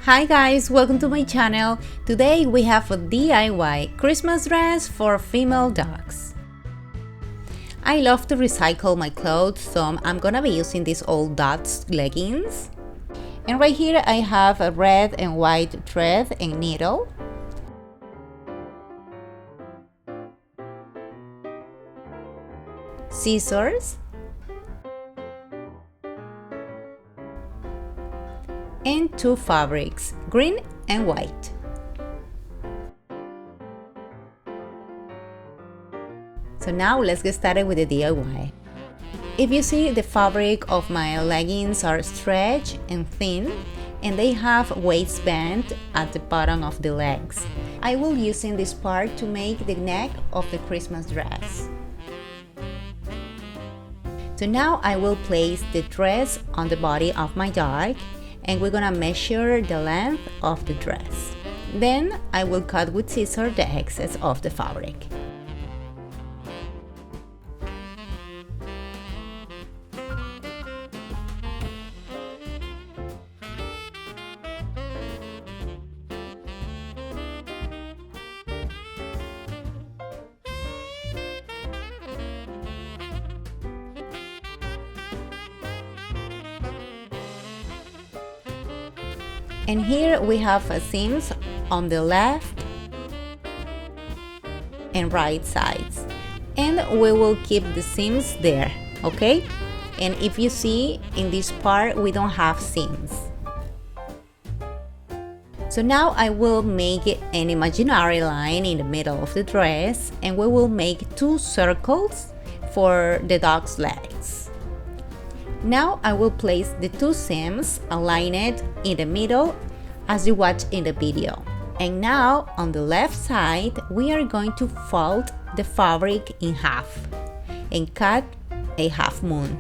Hi guys, welcome to my channel. Today we have a DIY Christmas dress for female dogs. I love to recycle my clothes, so I'm gonna be using these old dots leggings. And right here I have a red and white thread and needle. Scissors. And two fabrics, green and white. So now let's get started with the DIY. If you see, the fabric of my leggings are stretched and thin, and they have waistband at the bottom of the legs. I will using this part to make the neck of the Christmas dress. So now I will place the dress on the body of my dog, and we're gonna measure the length of the dress. Then I will cut with scissors the excess of the fabric. And here we have seams on the left and right sides, and we will keep the seams there, okay? And if you see, in this part we don't have seams. So now I will make an imaginary line in the middle of the dress, and we will make two circles for the dog's legs. Now I will place the two seams aligned in the middle as you watch in the video. And now on the left side we are going to fold the fabric in half and cut a half moon.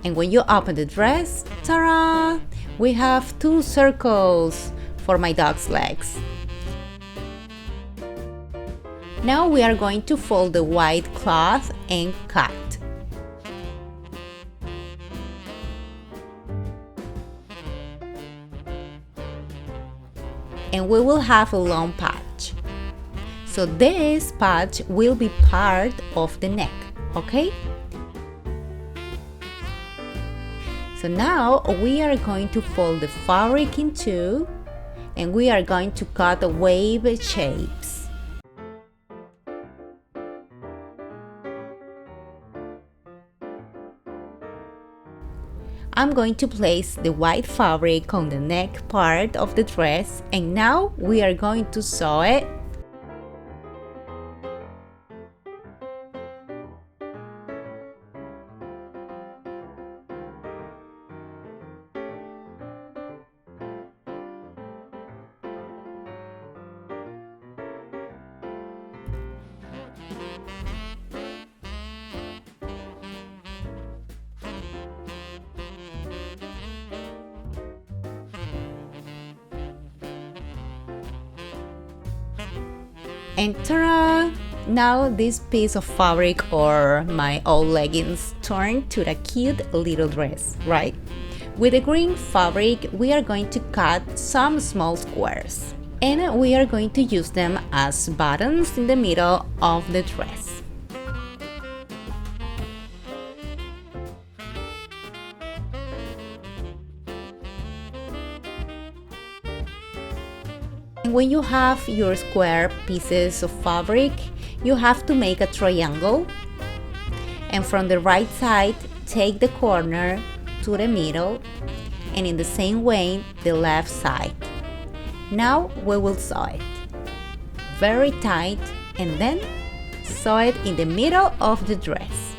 And when you open the dress, ta-da! We have two circles for my dog's legs. Now we are going to fold the white cloth and cut. And we will have a long patch. So this patch will be part of the neck, okay? So now we are going to fold the fabric in two, and we are going to cut wave shapes. I'm going to place the white fabric on the neck part of the dress, and now we are going to sew it. And ta-da! Now this piece of fabric, or my old leggings, turned to a cute little dress, right? With the green fabric we are going to cut some small squares, and we are going to use them as buttons in the middle of the dress. When you have your square pieces of fabric, you have to make a triangle, and from the right side take the corner to the middle, and in the same way the left side. Now we will sew it very tight, and then sew it in the middle of the dress.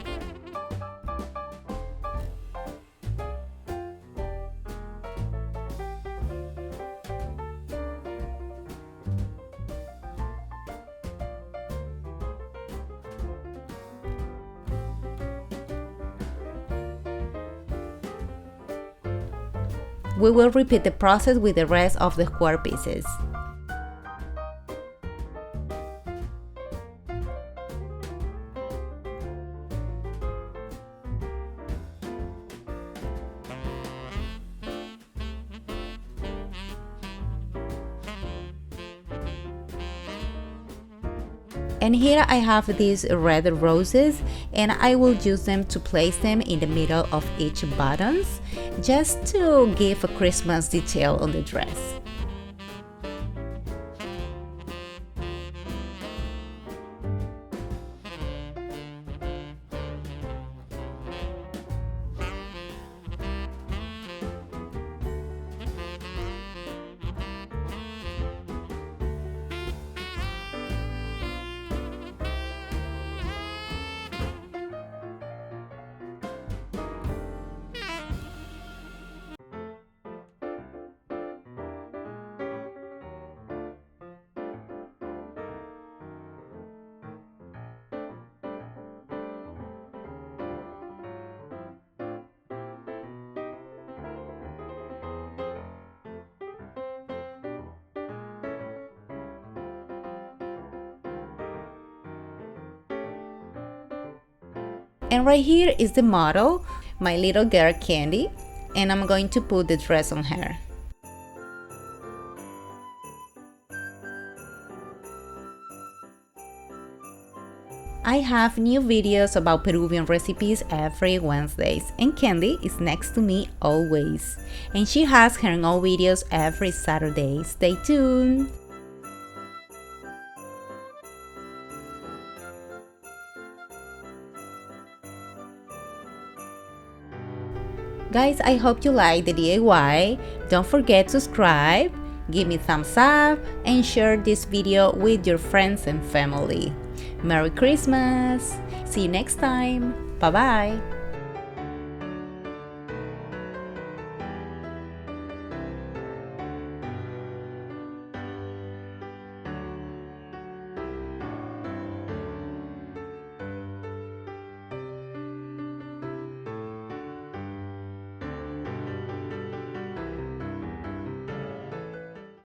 We will repeat the process with the rest of the square pieces. And here I have these red roses, and I will use them to place them in the middle of each buttons, just to give a Christmas detail on the dress. And right here is the model, my little girl Candy, and I'm going to put the dress on her. I have new videos about Peruvian recipes every Wednesdays, and Candy is next to me always. And she has her own videos every Saturday. Stay tuned! Guys, I hope you like the DIY. Don't forget to subscribe, give me thumbs up, and share this video with your friends and family. Merry Christmas! See you next time. Bye bye!